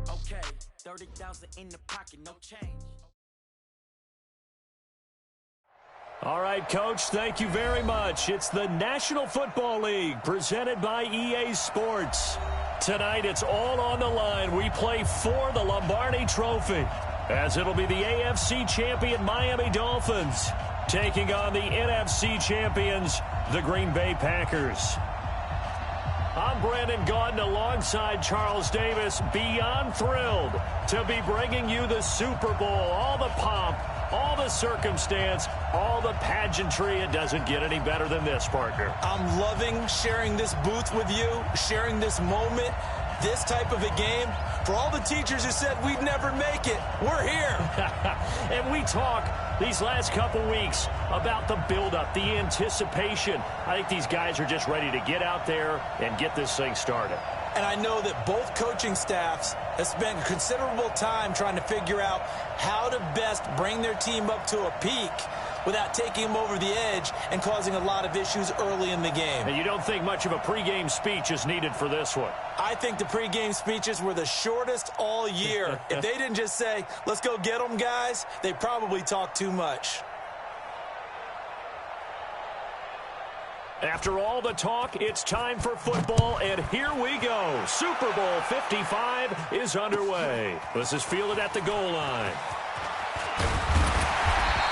Okay, 30,000 in the pocket, no change. All right, Coach, thank you very much. It's the National Football League presented by EA Sports. Tonight, it's all on the line. We play for the Lombardi Trophy, as it'll be the AFC champion Miami Dolphins taking on the NFC champions, the Green Bay Packers. I'm Brandon Gaudin alongside Charles Davis, beyond thrilled to be bringing you the Super Bowl, all the pomp, all the circumstance, all the pageantry. It doesn't get any better than this, partner. I'm loving sharing this booth with you, sharing this moment, this type of a game. For all the teachers who said we'd never make it, we're here. And we talk these last couple weeks about the buildup, the anticipation. I think these guys are just ready to get out there and get this thing started. And I know that both coaching staffs have spent considerable time trying to figure out how to best bring their team up to a peak without taking them over the edge and causing a lot of issues early in the game. And you don't think much of a pregame speech is needed for this one? I think the pregame speeches were the shortest all year. If they didn't just say, let's go get them, guys, they probably talked too much. After all the talk, it's time for football, and here we go. Super Bowl 55 is underway. This is fielded at the goal line.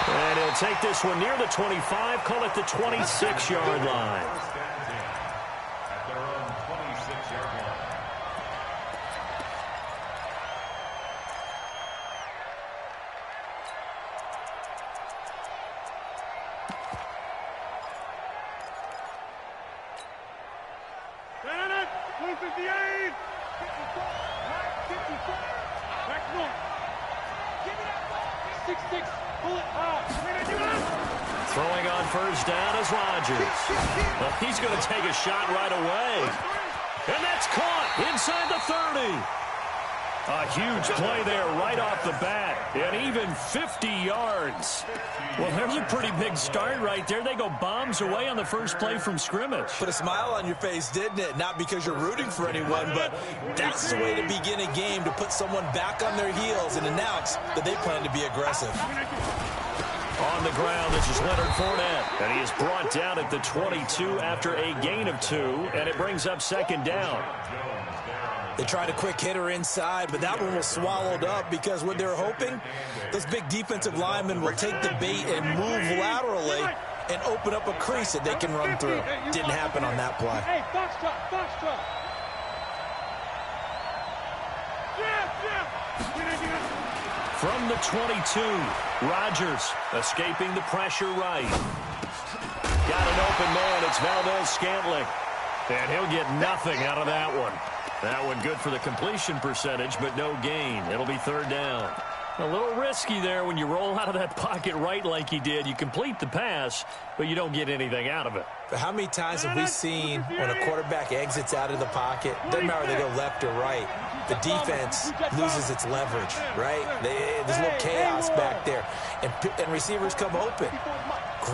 And he'll take this one near the 25, call it the 26-yard line. At their own 26-yard line. Throwing on first down is Rodgers. Well, he's going to take a shot right away. And that's caught inside the 30. A huge play there right off the bat. And even 50 yards. Well, there's a pretty big start right there. They go bombs away on the first play from scrimmage. Put a smile on your face, didn't it? Not because you're rooting for anyone, but that's the way to begin a game, to put someone back on their heels and announce that they plan to be aggressive. On the ground, this is Leonard Fournette. And he is brought down at the 22 after a gain of 2, and it brings up second down. They tried a quick hitter inside, but that one was swallowed up because what they're hoping, those big defensive linemen will take the bait and move laterally and open up a crease that they can run through. Didn't happen on that play. Hey, box truck. From the 22, Rodgers escaping the pressure right. Got an open man. It's Valdez-Scantling. And he'll get nothing out of that one. That one good for the completion percentage, but no gain. It'll be third down. A little risky there when you roll out of that pocket right like he did. You complete the pass, but you don't get anything out of it. But how many times have we seen when a quarterback exits out of the pocket, doesn't matter whether they go left or right, the defense loses its leverage, right? There's a little chaos back there, and receivers come open.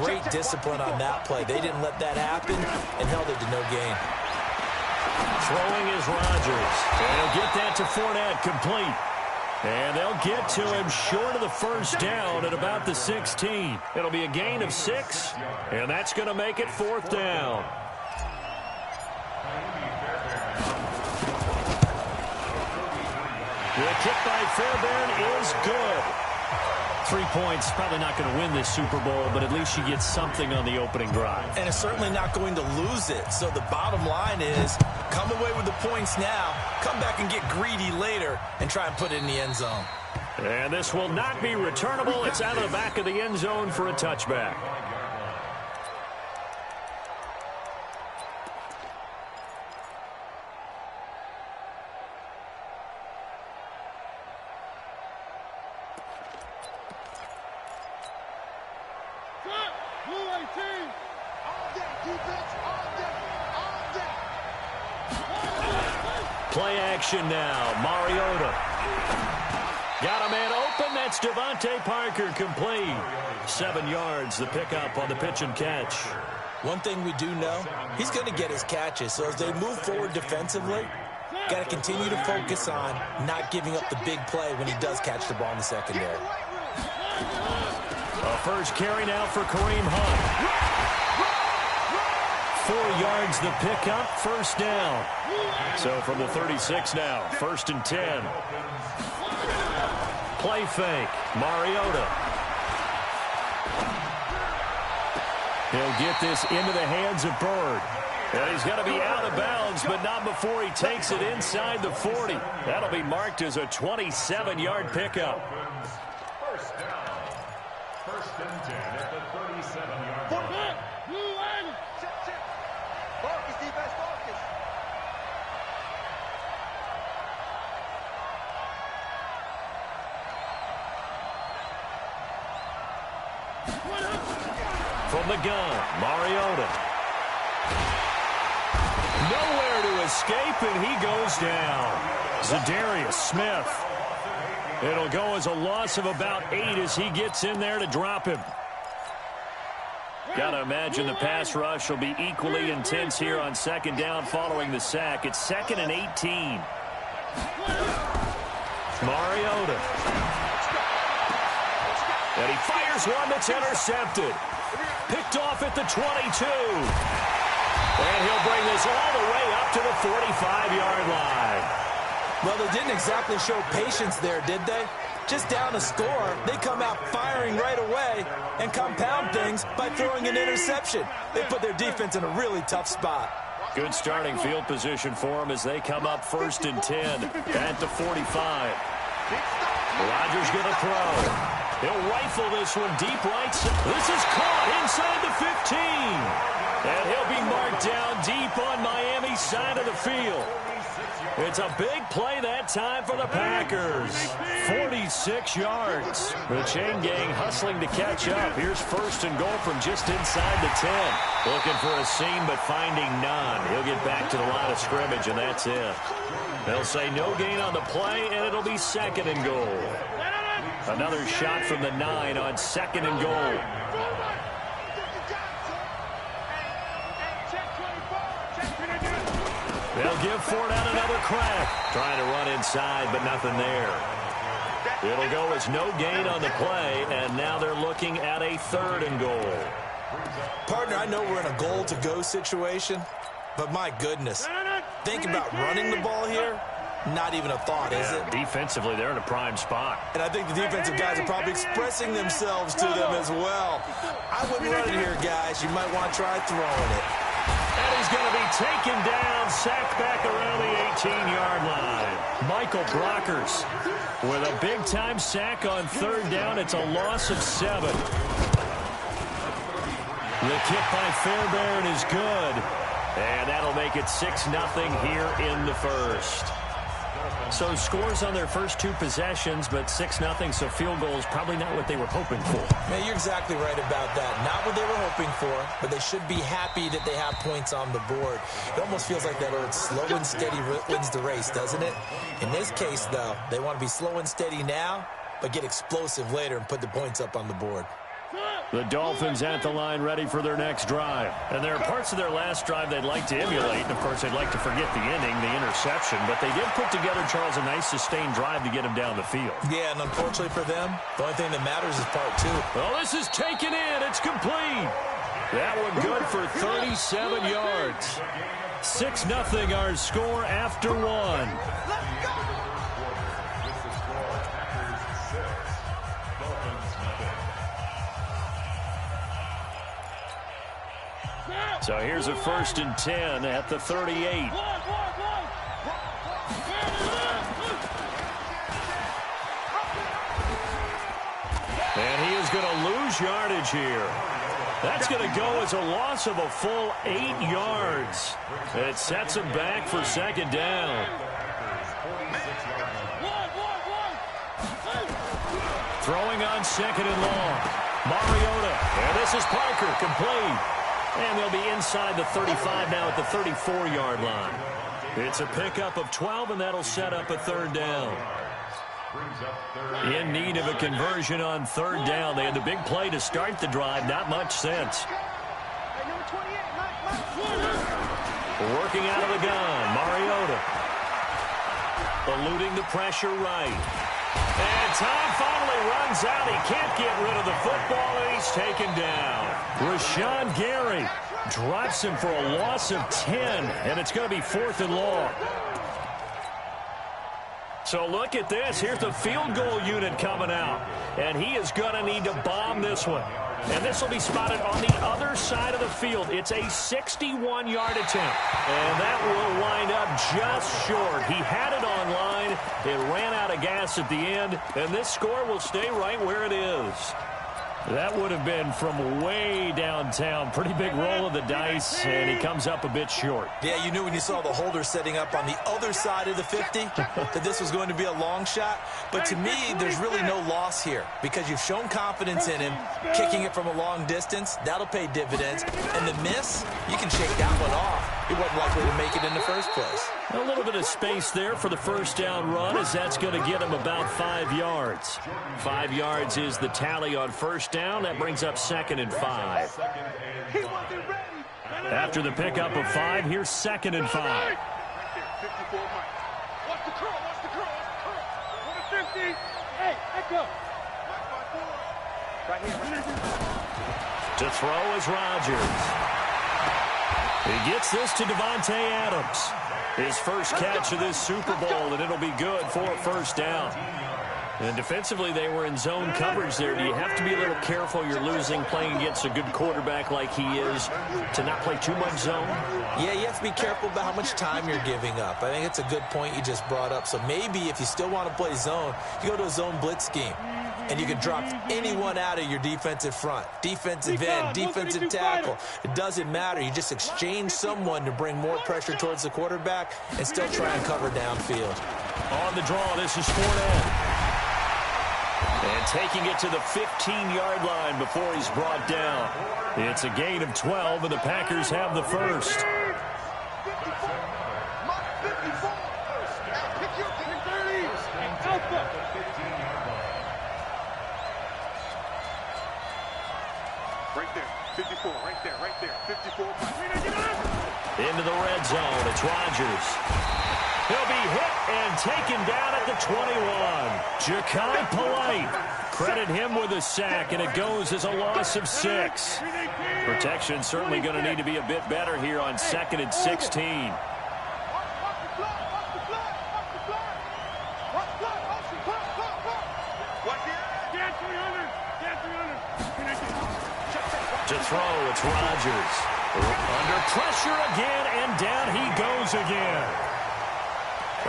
Great discipline on that play. They didn't let that happen and held it to no gain. Throwing is Rodgers. And he'll get that to Fournette, complete. And they'll get to him short of the first down at about the 16. It'll be a gain of 6, and that's going to make it fourth down. The kick by Fairbairn is good. 3 points, probably not going to win this Super Bowl, but at least you get something on the opening drive. And it's certainly not going to lose it. So the bottom line is, come away with the points now, come back and get greedy later, and try and put it in the end zone. And this will not be returnable. It's out of the back of the end zone for a touchback. Play action now. Mariota. Got a man open. That's Devontae Parker, complete. 7 yards, the pickup on the pitch and catch. One thing we do know, he's going to get his catches. So as they move forward defensively, Got to continue to focus on not giving up the big play when he does catch the ball in the secondary. A first carry now for Kareem Hunt. 4 yards the pickup, first down. So from the 36 now, 1st and 10. Play fake, Mariota. He'll get this into the hands of Bird. And he's going to be out of bounds, but not before he takes it inside the 40. That'll be marked as a 27-yard pickup. First down. 1st and 10 at the 37-yard line. Focus, defense, focus. From the gun, Mariota. Nowhere to escape, and he goes down. Zadarius Smith. It'll go as a loss of about 8 as he gets in there to drop him. Got to imagine the pass rush will be equally intense here on 2nd down following the sack. It's 2nd and 18. Mariota. And he fires one that's intercepted. Picked off at the 22. And he'll bring this all the way up to the 45-yard line. Well, they didn't exactly show patience there, did they? Just down a score, they come out firing right away and compound things by throwing an interception. They put their defense in a really tough spot. Good starting field position for them as they come up 1st and 10 at the 45. Rodgers going to throw. He'll rifle this one deep right. This is caught inside the 15. And he'll be marked down deep on Miami's side of the field. It's a big play that time for the Packers. 46 yards. The chain gang hustling to catch up. Here's 1st and goal from just inside the 10. Looking for a seam, but finding none. He'll get back to the line of scrimmage, and that's it. They'll say no gain on the play, and it'll be 2nd and goal. Another shot from the 9 on 2nd and goal. They'll give Fournette another crack. Trying to run inside, but nothing there. It'll go as no gain on the play, and now they're looking at a 3rd and goal. Partner, I know we're in a goal-to-go situation, but my goodness, think about running the ball here. Not even a thought, is it? Defensively, they're in a prime spot. And I think the defensive guys are probably expressing themselves to them as well. I wouldn't run it here, guys. You might want to try throwing it. And he's going to be taken down, sacked back around the 18-yard line. Michael Brockers with a big-time sack on 3rd down. It's a loss of 7. The kick by Fairbairn is good. And that'll make it 6-0 here in the 1st. So scores on their first 2 possessions, but 6-0, so field goal is probably not what they were hoping for. Man, you're exactly right about that. Not what they were hoping for, but they should be happy that they have points on the board. It almost feels like that old slow and steady wins the race, doesn't it? In this case, though, they want to be slow and steady now, but get explosive later and put the points up on the board. The Dolphins at the line ready for their next drive. And there are parts of their last drive they'd like to emulate. And, of course, they'd like to forget the inning, the interception. But they did put together, Charles, a nice sustained drive to get him down the field. Yeah, and unfortunately for them, the only thing that matters is part 2. Well, this is taken in. It's complete. That one good for 37 yards. 6-0 our score after 1. So here's a 1st and 10 at the 38. And he is going to lose yardage here. That's going to go as a loss of a full 8 yards. It sets him back for 2nd down. Throwing on 2nd and long. Mariota. And this is Parker, complete. And they'll be inside the 35 now at the 34-yard line. It's a pickup of 12, and that'll set up a 3rd down. In need of a conversion on 3rd down. They had the big play to start the drive. Not much sense. Working out of the gun, Mariota. Eluding the pressure right. And time finally runs out. He can't get rid of the football, and he's taken down. Rashawn Gary drops him for a loss of 10, and it's going to be 4th and long. So look at this. Here's the field goal unit coming out, and he is going to need to bomb this one. And this will be spotted on the other side of the field. It's a 61-yard attempt. And that will wind up just short. He had it on line. It ran out of gas at the end. And this score will stay right where it is. That would have been from way downtown. Pretty big roll of the dice, and he comes up a bit short. Yeah, you knew when you saw the holder setting up on the other side of the 50 that this was going to be a long shot. But to me, there's really no loss here because you've shown confidence in him. Kicking it from a long distance, that'll pay dividends. And the miss, you can shake that one off. He wasn't likely to make it in the first place. A little bit of space there for the first down run, as that's going to get him about 5 yards. 5 yards is the tally on first down. That brings up 2nd and 5. After the pickup of 5, here's 2nd and 5. To throw is Rodgers. He gets this to Devontae Adams. His first catch of this Super Bowl, and it'll be good for a first down. And defensively, they were in zone coverage there. Do you have to be a little careful? You're losing, playing against a good quarterback like he is, to not play too much zone? Yeah, you have to be careful about how much time you're giving up. I think it's a good point you just brought up. So maybe if you still want to play zone, you go to a zone blitz scheme. And you can drop anyone out of your defensive front. Defensive end, defensive tackle. It doesn't matter. You just exchange someone to bring more pressure towards the quarterback and still try and cover downfield. On the draw, this is Fournette. And taking it to the 15-yard line before he's brought down. It's a gain of 12, and the Packers have the first. Right there, 54, right there, 54. Into the red zone, it's Rodgers. He'll be hit and taken down at the 21. Ja'Kai Polite. Credit him with a sack, and it goes as a loss of 6. Protection certainly going to need to be a bit better here on 2nd and 16. To throw, it's Rodgers. Under pressure again, and down he goes again.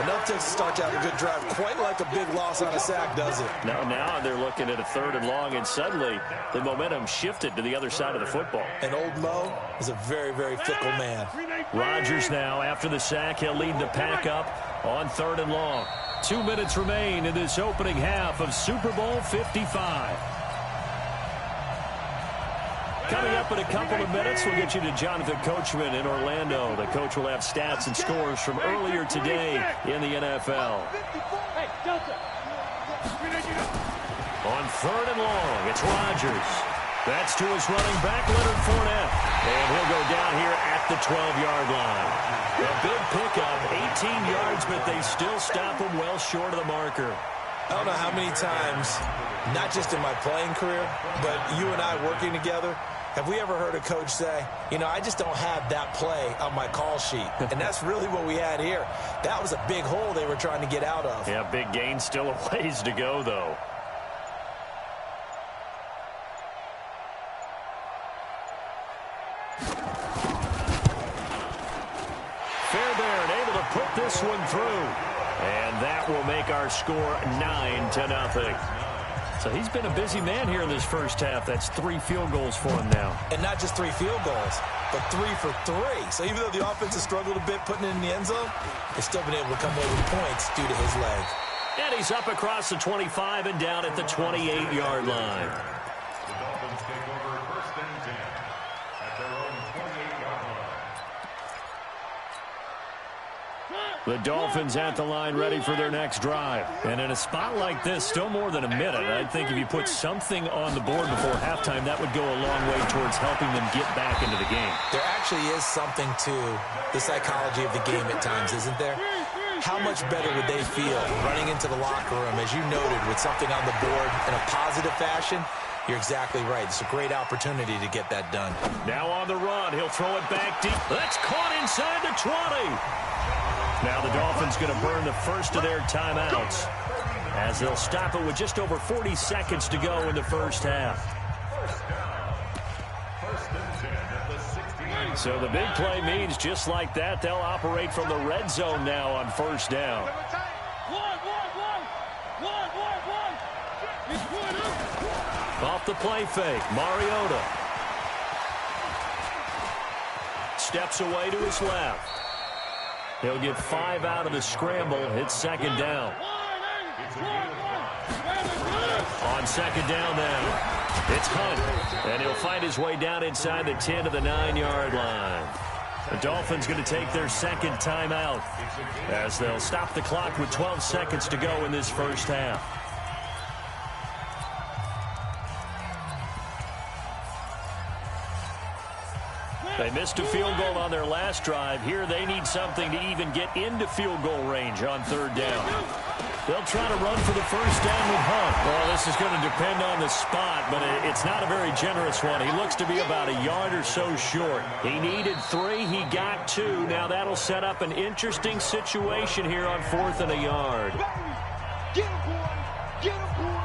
Enough to start out a good drive. Quite like a big loss on a sack, does it? Now they're looking at a 3rd and long, and suddenly the momentum shifted to the other side of the football. And old Mo is a very, very fickle man. Rodgers now, after the sack, he'll lead the pack up on 3rd and long. 2 minutes remain in this opening half of Super Bowl 55. Coming up in a couple of minutes, we'll get you to Jonathan Coachman in Orlando. The coach will have stats and scores from earlier today in the NFL. On 3rd and long, it's Rodgers. That's to his running back, Leonard Fournette. And he'll go down here at the 12-yard line. A big pickup, 18 yards, but they still stop him well short of the marker. I don't know how many times, not just in my playing career, but you and I working together, have we ever heard a coach say, you know, I just don't have that play on my call sheet. And that's really what we had here. That was a big hole they were trying to get out of. Yeah, big gain, still a ways to go, though. Fairbairn able to put this one through. And that will make our score 9-0. So he's been a busy man here in this first half. That's 3 field goals for him now. And not just 3 field goals, but 3 for 3. So even though the offense has struggled a bit putting it in the end zone, they've still been able to come away with points due to his leg. And he's up across the 25 and down at the 28-yard line. The Dolphins take over 1st and 10 at their own 28-yard line. The Dolphins at the line ready for their next drive. And in a spot like this, still more than a minute, I think if you put something on the board before halftime, that would go a long way towards helping them get back into the game. There actually is something to the psychology of the game at times, isn't there? How much better would they feel running into the locker room, as you noted, with something on the board in a positive fashion? You're exactly right. It's a great opportunity to get that done. Now on the run, he'll throw it back deep. That's caught inside the 20. Now the Dolphins going to burn the first of their timeouts, as they'll stop it with just over 40 seconds to go in the first half. So the big play means just like that, they'll operate from the red zone now on first down. Off the play fake, Mariota steps away to his left. He'll get 5 out of the scramble. It's second down. On second down now, it's Hunt, and he'll find his way down inside the 10 to the 9-yard line. The Dolphins going to take their second timeout, as they'll stop the clock with 12 seconds to go in this first half. They missed a field goal on their last drive. Here they need something to even get into field goal range on third down. They'll try to run for the first down with Hunt. Well, this is going to depend on the spot, but it's not a very generous one. He looks to be about a yard or so short. He needed 3. He got 2. Now that'll set up an interesting situation here on 4th and a yard. Get him, boy. Get him, boy.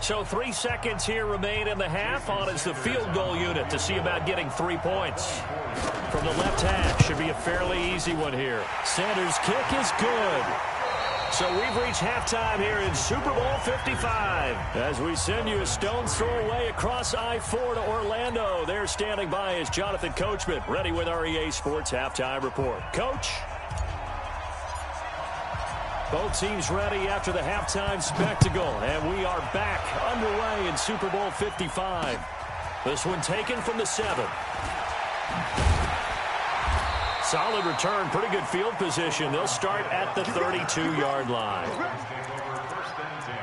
So 3 seconds here remain in the half. On is the field goal unit to see about getting 3 points. From the left hash, should be a fairly easy one here. Sanders' kick is good. So we've reached halftime here in Super Bowl 55. As we send you a stone's throw away across I-4 to Orlando. There standing by is Jonathan Coachman, ready with our EA Sports Halftime Report. Coach? Both teams ready after the halftime spectacle, and we are back underway in Super Bowl 55. This one taken from the 7. Solid return, pretty good field position. They'll start at the 32-yard line. First and 10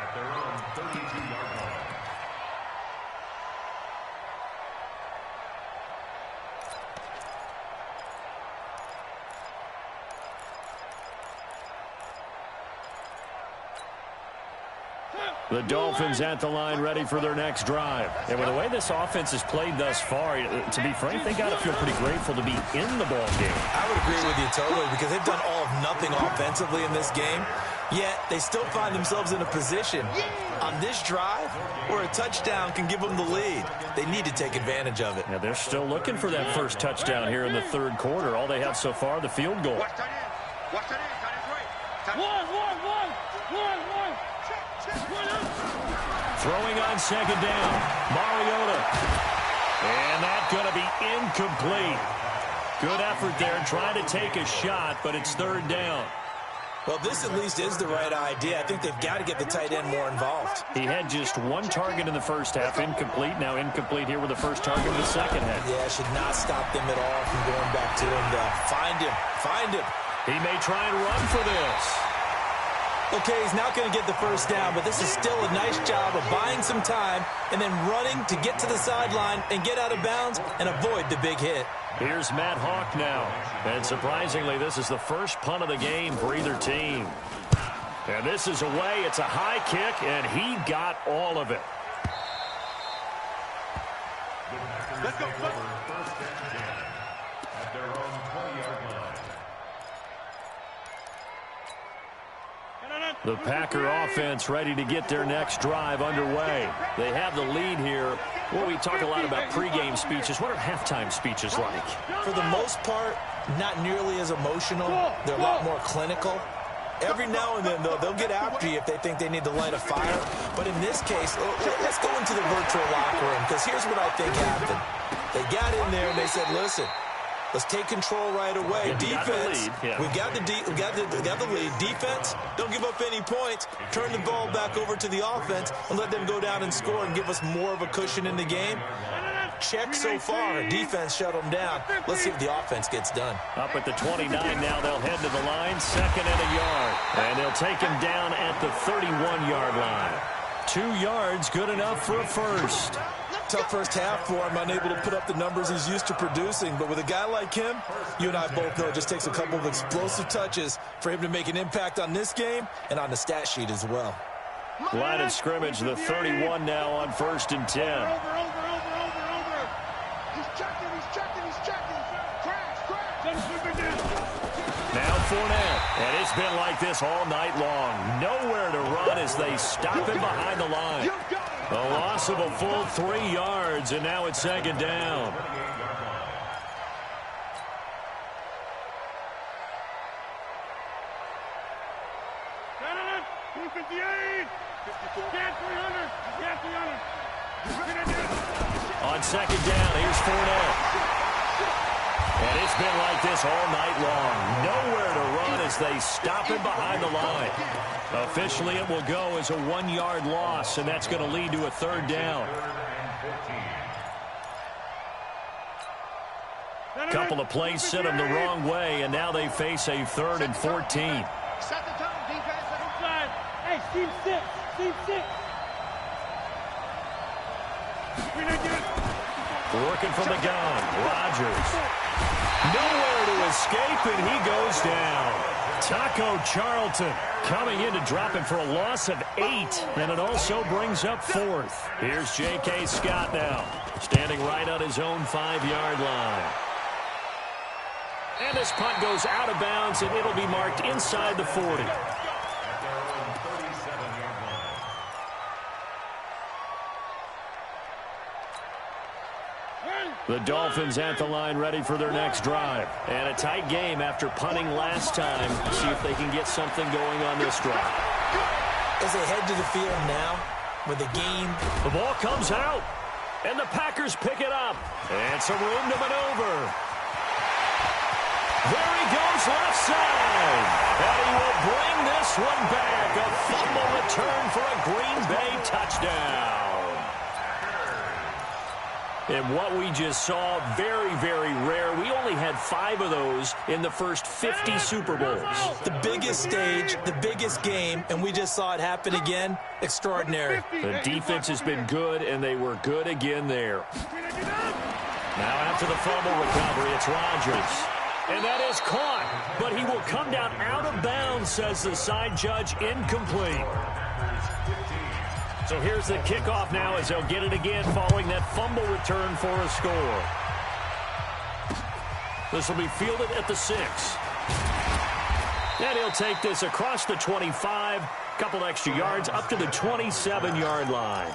at their own 32-yard line. The Dolphins at the line ready for their next drive. And with the way this offense has played thus far, to be frank, they got to feel pretty grateful to be in the ball game. I would agree with you totally, because they've done all of nothing offensively in this game, yet they still find themselves in a position on this drive where a touchdown can give them the lead. They need to take advantage of it. Yeah, they're still looking for that first touchdown here in the third quarter. All they have so far, the field goal. Watch that in. Watch that in. That is right. One. Throwing on second down, Mariota. And that's going to be incomplete. Good effort there, trying to take a shot, but it's third down. Well, this at least is the right idea. I think they've got to get the tight end more involved. He had just 1 target in the first half, incomplete. Now incomplete here with the first target in the second half. Yeah, should not stop them at all from going back to him. Find him. He may try and run for this. Okay, he's not going to get the first down, but this is still a nice job of buying some time and then running to get to the sideline and get out of bounds and avoid the big hit. Here's Matt Hawk now. And surprisingly, this is the first punt of the game for either team. And this is away. It's a high kick, and he got all of it. Let's go. First and 10 at their own 20-yard line. The Packer offense ready to get their next drive underway. They have the lead here. Well, we talk a lot about pregame speeches. What are halftime speeches like? For the most part, not nearly as emotional. They're a lot more clinical. Every now and then, though, they'll get after you if they think they need to light a fire. But in this case, let's go into the virtual locker room, because here's what I think happened. They got in there and they said, listen, let's take control right away. Defense, we've got the lead. Defense, don't give up any points. Turn the ball back over to the offense and let them go down and score and give us more of a cushion in the game. Check so far. Defense shut them down. Let's see if the offense gets done. Up at the 29 now, they'll head to the line, 2nd and a yard. And they'll take him down at the 31-yard line. 2 yards, good enough for a first. Tough first half for him, unable to put up the numbers he's used to producing. But with a guy like him, you and I both know it just takes a couple of explosive touches for him to make an impact on this game and on the stat sheet as well. Line of scrimmage, the 31 now on 1st and 10. Over. He's checking. Now Fournette, and it's been like this all night long. Nowhere to run as they stop him behind the line. A loss of a full 3 yards, and now it's 2nd down. On 2nd down, here's Fournette. And it's been like this all night long. Nowhere to run as they stop him behind the line. Officially, it will go as a 1-yard loss, and that's going to lead to a 3rd down. A couple of plays sent them the wrong way, and now they face a 3rd and 14. Set the tone, defense. Outside. Hey, Steve 6. Working from the gun, Rodgers. Nowhere to escape, and he goes down. Taco Charlton coming in to drop him for a loss of 8, and it also brings up 4th. Here's J.K. Scott now, standing right on his own 5-yard line. And this punt goes out of bounds, and it'll be marked inside the 40. The Dolphins at the line ready for their next drive. And a tight game after punting last time. See if they can get something going on this drive. As they head to the field now, with the game. The ball comes out, and the Packers pick it up. And some room to maneuver. There he goes left side. And he will bring this one back. A fumble return for a Green Bay touchdown. And what we just saw, very, very rare. We only had 5 of those in the first 50 Super Bowls. The biggest stage, the biggest game, and we just saw it happen again. Extraordinary. The defense has been good, and they were good again there. Now after the fumble recovery, it's Rodgers. And that is caught, but he will come down out of bounds, says the side judge, incomplete. So here's the kickoff now as they'll get it again following that fumble return for a score. This will be fielded at the 6. And he'll take this across the 25, couple extra yards up to the 27-yard line.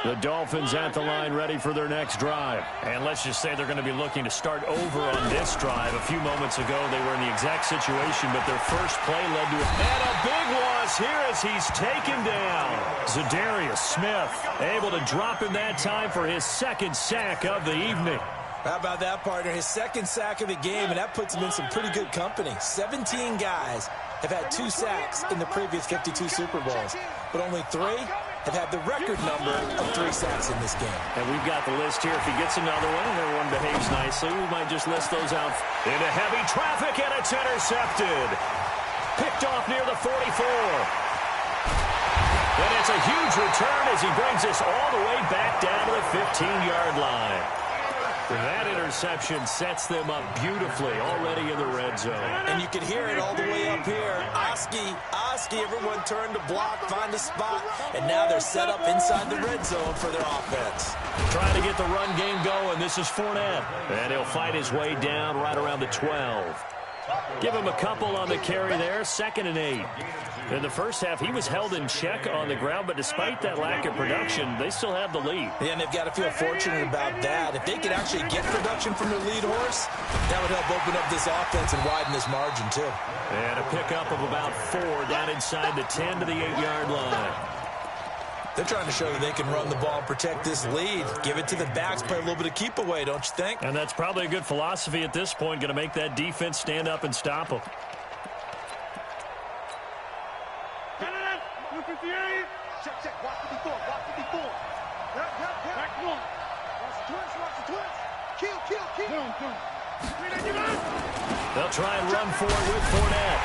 The Dolphins at the line ready for their next drive. And let's just say they're going to be looking to start over on this drive. A few moments ago, they were in the exact situation, but their first play led to and a big loss here as he's taken down. Zadarius Smith able to drop him that time for his 2nd sack of the evening. How about that, partner? His 2nd sack of the game, and that puts him in some pretty good company. 17 guys have had 2 sacks in the previous 52 Super Bowls, but only 3 have had the record number of 3 sacks in this game. And we've got the list here. If he gets another one and everyone behaves nicely, we might just list those out. Into heavy traffic, and it's intercepted. Picked off near the 44. And it's a huge return as he brings us all the way back down to the 15-yard line. That interception sets them up beautifully already in the red zone. And you can hear it all the way up here. Oski, everyone turned to block, find a spot, and now they're set up inside the red zone for their offense. Trying to get the run game going. This is Fournette. And he'll fight his way down right around the 12. Give him a couple on the carry there, 2nd and 8. In the first half, he was held in check on the ground, but despite that lack of production, they still have the lead. Yeah, and they've got to feel fortunate about that. If they could actually get production from their lead horse, that would help open up this offense and widen this margin, too. And a pickup of about 4 down inside the 10 to the 8-yard line. They're trying to show that they can run the ball and protect this lead. Give it to the backs, play a little bit of keep away, don't you think? And that's probably a good philosophy at this point, going to make that defense stand up and stop them. Check. Watch the before. Back one. Watch the twist. Kill. They'll try and run for it with Fournette.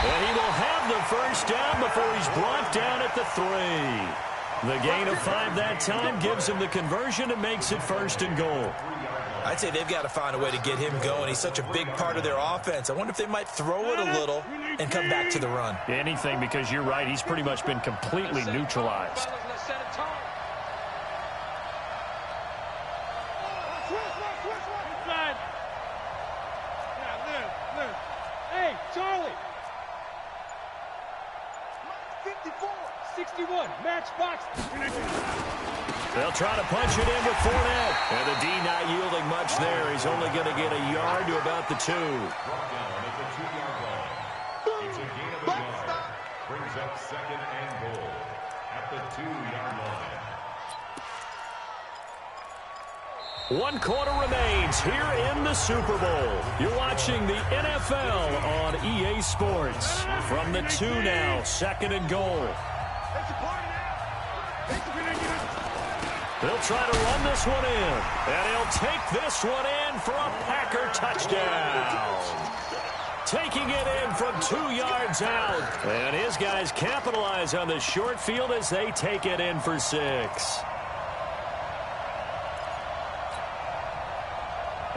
And he will have the first down before he's brought down at the 3. The gain of 5 that time gives him the conversion and makes it 1st and goal. I'd say they've got to find a way to get him going. He's such a big part of their offense. I wonder if they might throw it a little and come back to the run. Anything, because you're right. He's pretty much been completely neutralized. Hey, Charlie. 54, 61, match box. They'll try to punch it in with Fournette. And the D not yielding much there. He's only going to get a yard to about the 2. It's a gain of a yard. Brings up 2nd and goal at the 2-yard line. 1 quarter remains here in the Super Bowl. You're watching the NFL on EA Sports. From the 2 now, 2nd and goal. They'll try to run this one in. And he'll take this one in for a Packer touchdown. Taking it in from 2 yards out. And his guys capitalize on the short field as they take it in for 6.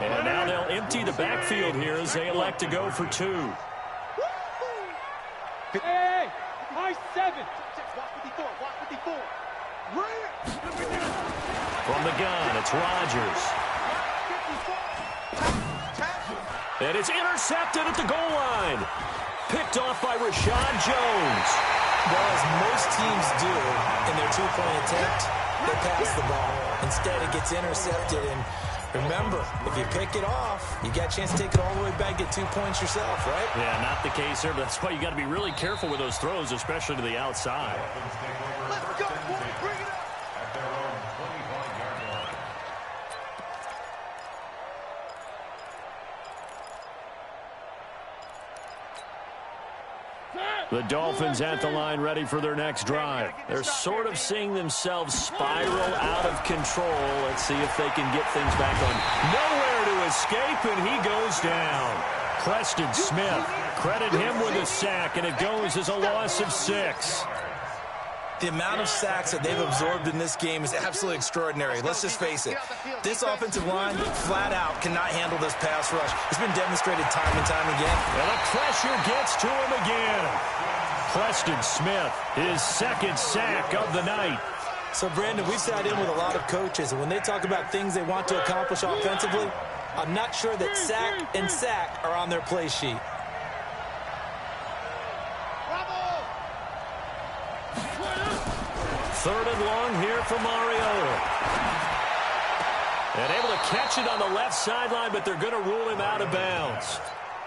And now they'll empty the backfield here as they elect to go for 2. Hey, high 7. From the gun, it's Rodgers. And it's intercepted at the goal line. Picked off by Rashad Jones. Well, as most teams do in their 2-point attempt, they pass the ball. Instead, it gets intercepted. And remember, if you pick it off, you got a chance to take it all the way back, get 2 points yourself, right? Yeah, not the case there, but that's why you got to be really careful with those throws, especially to the outside. Let's go, boy. Bring it up. At their own 25-yard line. The Dolphins at the line ready for their next drive. They're sort of seeing themselves spiral out of control. Let's see if they can get things back on. Nowhere to escape, and he goes down. Preston Smith, credit him with a sack, and it goes as a loss of 6. The amount of sacks that they've absorbed in this game is absolutely extraordinary. Let's just face it. This offensive line, flat out, cannot handle this pass rush. It's been demonstrated time and time again. And the pressure gets to him again. Preston Smith, his 2nd sack of the night. So, Brandon, we've sat in with a lot of coaches, and when they talk about things they want to accomplish offensively, I'm not sure that sack and sack are on their play sheet. Third and long here for Mariota. And able to catch it on the left sideline, but they're going to rule him out of bounds.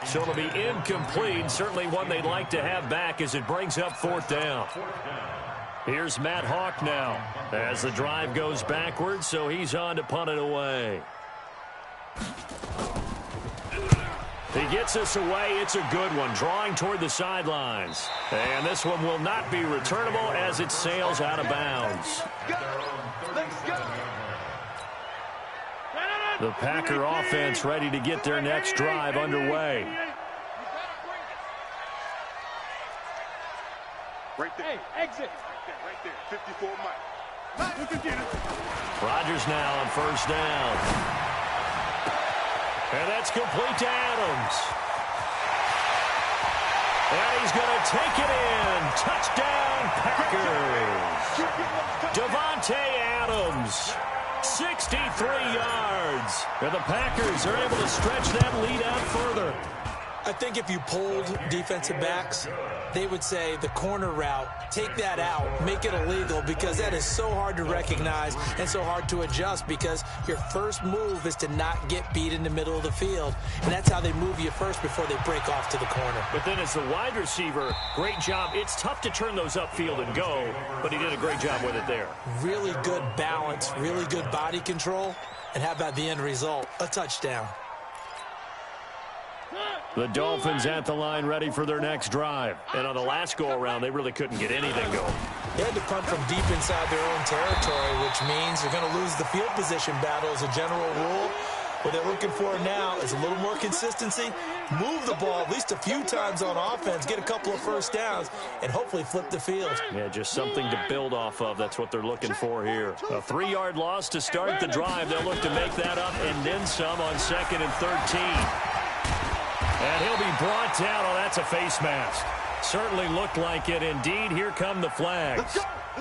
So it'll be incomplete. Certainly one they'd like to have back as it brings up 4th down. Here's Matt Hawk now as the drive goes backwards, so he's on to punt it away. He gets us away. It's a good one, drawing toward the sidelines. And this one will not be returnable as it sails out of bounds. The Packer offense ready to get their next drive underway. Right there. Hey, exit. Right there. 54 Mike. Rodgers now on 1st down. And that's complete to Adams. And he's going to take it in. Touchdown, Packers. Davante Adams, 63 yards. And the Packers are able to stretch that lead out further. I think if you polled defensive backs, they would say the corner route, take that out, make it illegal, because that is so hard to recognize and so hard to adjust, because your first move is to not get beat in the middle of the field. And that's how they move you first before they break off to the corner. But then as the wide receiver, great job. It's tough to turn those upfield and go, but he did a great job with it there. Really good balance, really good body control. And how about the end result? A touchdown. The Dolphins at the line ready for their next drive. And on the last go-around, they really couldn't get anything going. They had to punt from deep inside their own territory, which means you're going to lose the field position battle as a general rule. What they're looking for now is a little more consistency, move the ball at least a few times on offense, get a couple of first downs, and hopefully flip the field. Yeah, just something to build off of. That's what they're looking for here. A 3-yard loss to start the drive. They'll look to make that up and then some on 2nd and 13. And he'll be brought down. Oh, that's a face mask. Certainly looked like it. Indeed, here come the flags.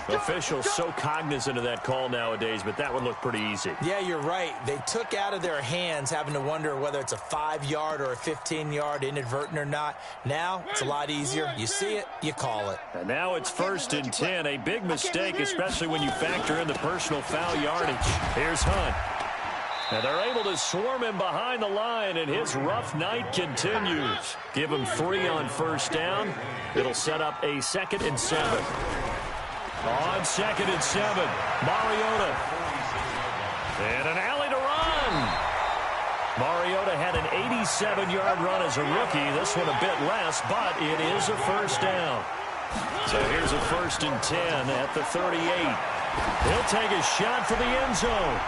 Officials so cognizant of that call nowadays, but that would look pretty easy. Yeah, you're right. They took out of their hands having to wonder whether it's a 5-yard or a 15-yard inadvertent or not. Now, it's a lot easier. You see it, you call it. And now it's 1st and 10. A big mistake, especially when you factor in the personal foul yardage. Here's Hunt. And they're able to swarm him behind the line, and his rough night continues. Give him 3 on first down. It'll set up a 2nd and 7. On 2nd and 7, Mariota. And an alley to run. Mariota had an 87-yard run as a rookie. This one a bit less, but it is a first down. So here's a 1st and 10 at the 38. He'll take a shot for the end zone.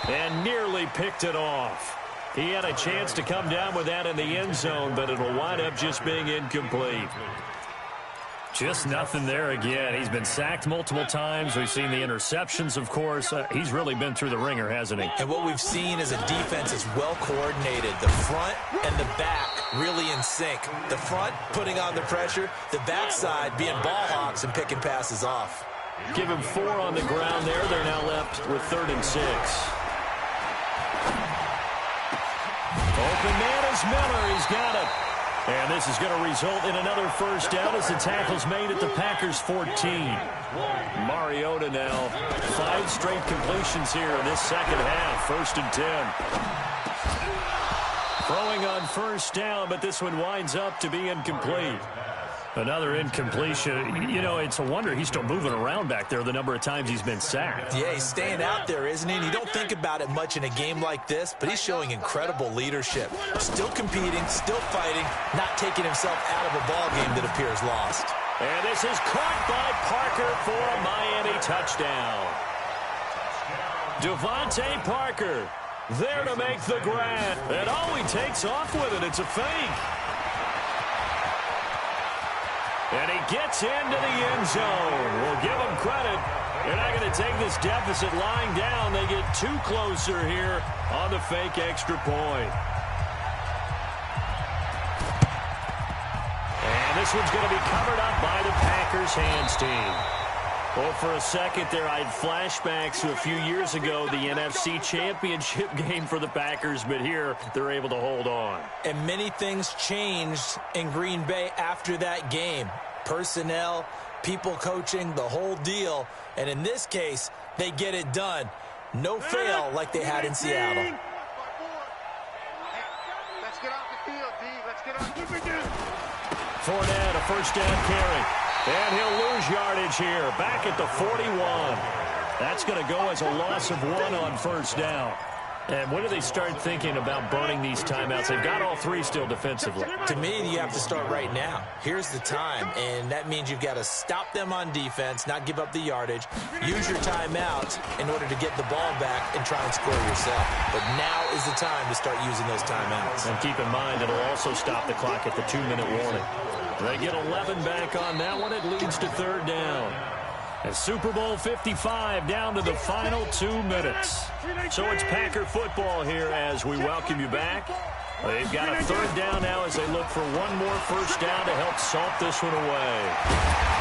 And nearly picked it off. He had a chance to come down with that in the end zone, but it'll wind up just being incomplete. Just nothing there again. He's been sacked multiple times. We've seen the interceptions, of course. He's really been through the ringer, hasn't he? And what we've seen is a defense that's well coordinated. The front and the back really in sync. The front putting on the pressure. The backside being ball hawks and picking passes off. Give him 4 on the ground there. They're now left with 3rd and 6. Open man is Miller. He's got it. And this is going to result in another first down as the tackle's made at the Packers' 14. Mariota now 5 straight completions here in this second half. 1st and 10. Throwing on first down, but this one winds up to be incomplete. Another incompletion. You know, it's a wonder he's still moving around back there the number of times he's been sacked. Yeah, he's staying out there, isn't he? And you don't think about it much in a game like this, but he's showing incredible leadership. Still competing, still fighting, not taking himself out of a ball game that appears lost. And this is caught by Parker for a Miami touchdown. Devontae Parker there to make the grab. And he takes off with it. It's a fake. And he gets into the end zone. We'll give him credit. They're not going to take this deficit lying down. They get 2 closer here on the fake extra point. And this one's going to be covered up by the Packers hands team. Well, for a second there, I had flashbacks to a few years ago, the NFC Championship game for the Packers, but here they're able to hold on. And many things changed in Green Bay after that game. Personnel, people coaching, the whole deal. And in this case, they get it done. No fail like they had in Seattle. Let's get off the field, D. Let's get off the field. Fournette, a first down carry. And he'll lose yardage here. Back at the 41. That's going to go as a loss of 1 on first down. And when do they start thinking about burning these timeouts? They've got all 3 still defensively. To me, you have to start right now. Here's the time, and that means you've got to stop them on defense, not give up the yardage, use your timeouts in order to get the ball back and try and score yourself. But now is the time to start using those timeouts. And keep in mind, it'll also stop the clock at the 2-minute warning. They get 11 back on that one. It leads to 3rd down. And Super Bowl 55 down to the final 2 minutes. So it's Packer football here as we welcome you back. They've got a 3rd down now as they look for one more first down to help salt this one away.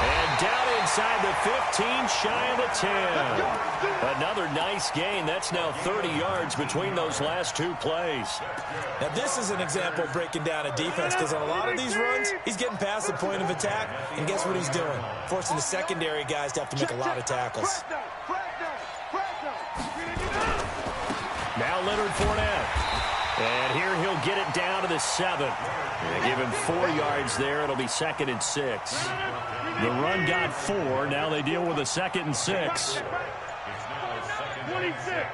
And down inside the 15, shy of the 10. Another nice gain. That's now 30 yards between those last 2 plays. Now, this is an example of breaking down a defense, because on a lot of these runs, he's getting past the point of attack, and guess what he's doing? Forcing the secondary guys to have to make a lot of tackles. Now Leonard Fournette. And here he'll get it down to the 7. They give him 4 yards there. It'll be 2nd and 6. The run got 4. Now they deal with a 2nd and 6. 26.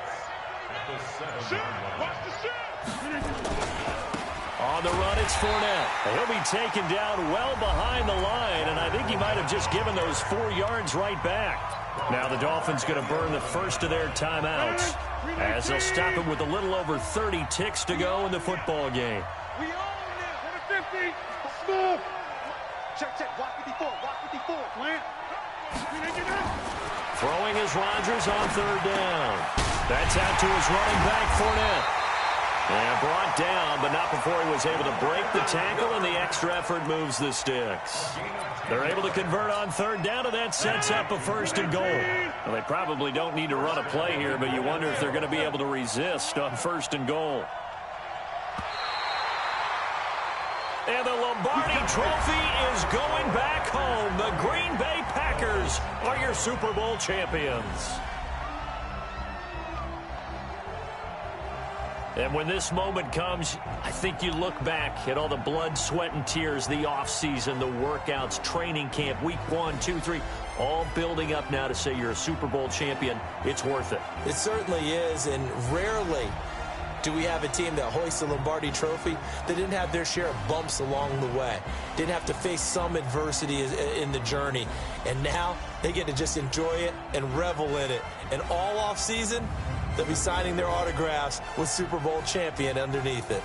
On the run, it's Fournette. He'll be taken down well behind the line, and I think he might have just given those 4 yards right back. Now the Dolphins going to burn the first of their timeouts as they'll stop it with a little over 30 ticks to go in the football game. We own this. 50. Smooth. Check. Block 54. Block 54. Plant. Throwing is Rodgers on third down. That's out to his running back, Fournette. And brought down, but not before he was able to break the tackle, and the extra effort moves the sticks. They're able to convert on third down, and that sets up a first and goal. Well, they probably don't need to run a play here, but you wonder if they're going to be able to resist on first and goal. And the Lombardi Trophy is going back home. The Green Bay Packers are your Super Bowl champions. And when this moment comes, I think you look back at all the blood, sweat, and tears, the offseason, the workouts, training camp, week 1, 2, 3, all building up now to say you're a Super Bowl champion. It's worth it. It certainly is, and rarely do we have a team that hoists a Lombardi Trophy that didn't have their share of bumps along the way, didn't have to face some adversity in the journey, and now they get to just enjoy it and revel in it. And all offseason, they'll be signing their autographs with Super Bowl champion underneath it.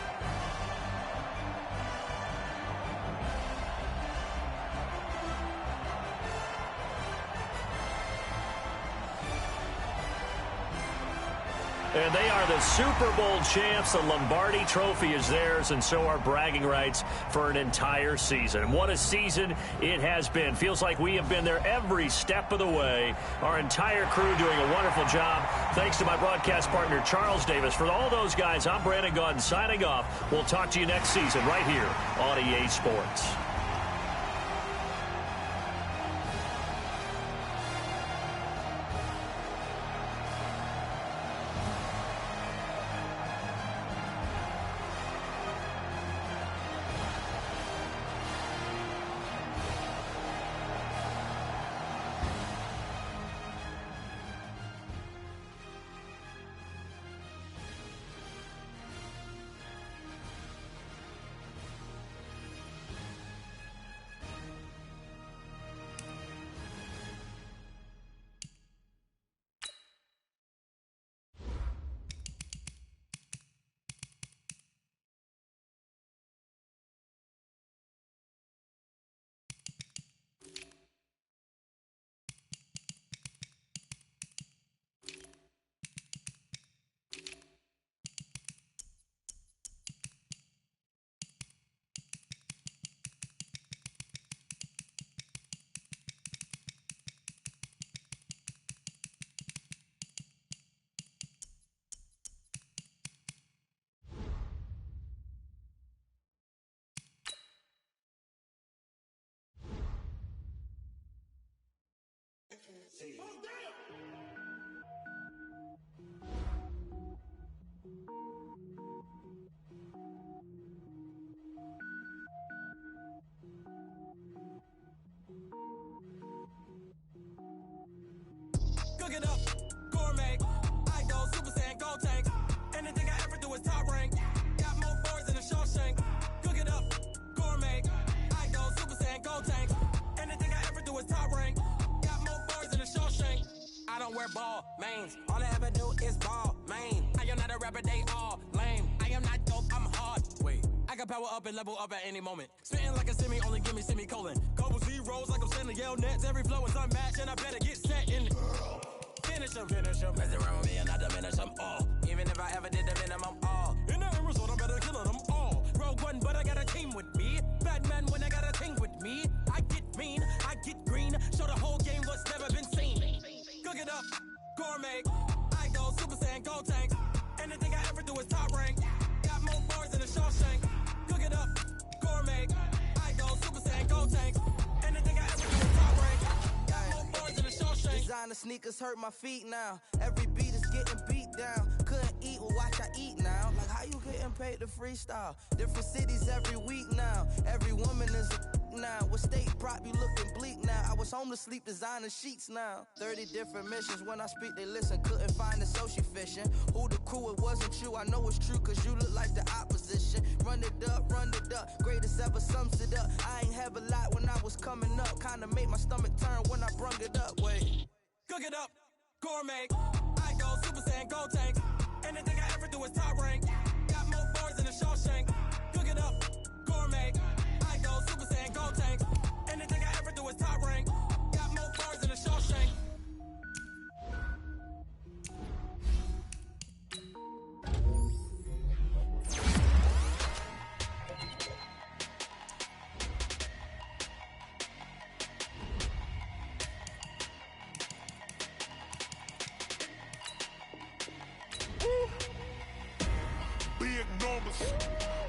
And they are the Super Bowl champs. The Lombardi Trophy is theirs, and so are bragging rights for an entire season. And what a season it has been. Feels like we have been there every step of the way. Our entire crew doing a wonderful job. Thanks to my broadcast partner, Charles Davis. For all those guys, I'm Brandon Gaudin signing off. We'll talk to you next season right here on EA Sports. Cook it up, gourmet. I go Super Saiyan, gold tank. Anything I ever do is top rank. Got more boards than a Shawshank. Cook it up, gourmet. I go Super Saiyan, gold tank. Anything I ever do is top rank. Got more boards than a Shawshank. I don't wear ball mains. All I ever do is ball main. I am not a rapper, they all lame. I am not dope, I'm hard. Wait, I can power up and level up at any moment. Spitting like a semi, only give me semicolon. Couple zeros like I'm sending yell nets. Every flow is unmatched, and I better get set in. Finish them. Mess around with me and I diminish them all. Even if I ever did the minimum, all. In the end result, I'm better killing them all. Rogue One, but I got a team with me. Batman when I got a team with me. I get mean, I get green. Show the whole game what's never been seen. Cook it up, gourmet. I go Super Saiyan, gold tank. Anything I ever do is top rank. Got more bars than a Shawshank. Cook it up, gourmet. I go Super Saiyan, gold tank. Anything I ever do is top rank. Got more bars than a Shawshank. Designer sneakers hurt my feet now. Every beat is getting beat down. Couldn't eat, well watch I eat now. Like how you getting paid to freestyle? Different cities every week now. Every woman is a now. With state prop you looking bleak now. I was home to sleep designer sheets now. 30 different missions. When I speak they listen. Couldn't find it so she fishing. Who the crew, it wasn't you. I know it's true cause you look like the opposition. Run it up. Greatest ever sums it up. I ain't have a lot when I was coming up. Kinda made my stomach turn when I brung it up. Wait. Cook it up, gourmet. I go Super Saiyan, go tank. Anything I ever do is top rank. Got more bars than a Shawshank. Cook it up, gourmet. I go Super Saiyan, go tank. Anything I ever do is top rank. Got more bars than a Shawshank.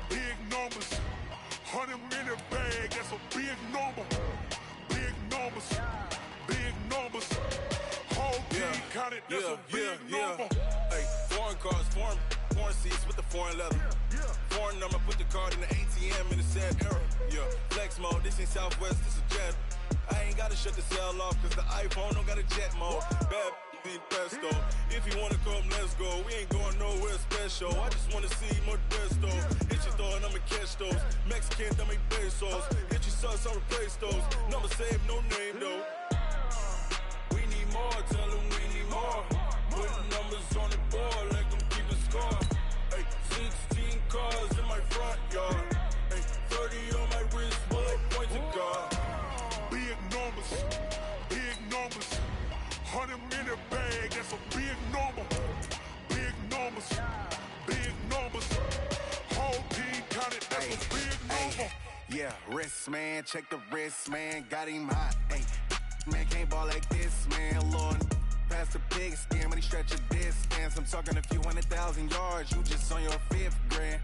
Big numbers, 100-minute bag, that's a big number. Big numbers, whole team counted, that's a big number. Hey, foreign cars, foreign seats with the foreign leather. Foreign number, put the card in the ATM in the sad era. Yeah, flex mode, this ain't Southwest, this a jet. I ain't gotta shut the cell off, cause the iPhone don't got a jet mode. Bad be pesto. If you wanna come, let's go. We ain't going nowhere special. I just wanna see more pesto. Hit your thought, I'ma catch those. Mexican, dame pesos. Hit your sauce, I'll replace those. Number save, no name though. We need more, tell them we need more. Putting numbers on the board like I'm keeping score. Hey, 16 cars in my front yard. Hey, 30 on my wrist, while I point to God. Big numbers, 100-minute bag, that's a big number. Big numbers, whole team counted, that's a big number. Yeah, wrist man, check the wrist man, got him hot. Ay, man can't ball like this, man. Lord, past the pig skin, but he stretch a distance. I'm talking a few 100,000 yards, you just on your 5th grand.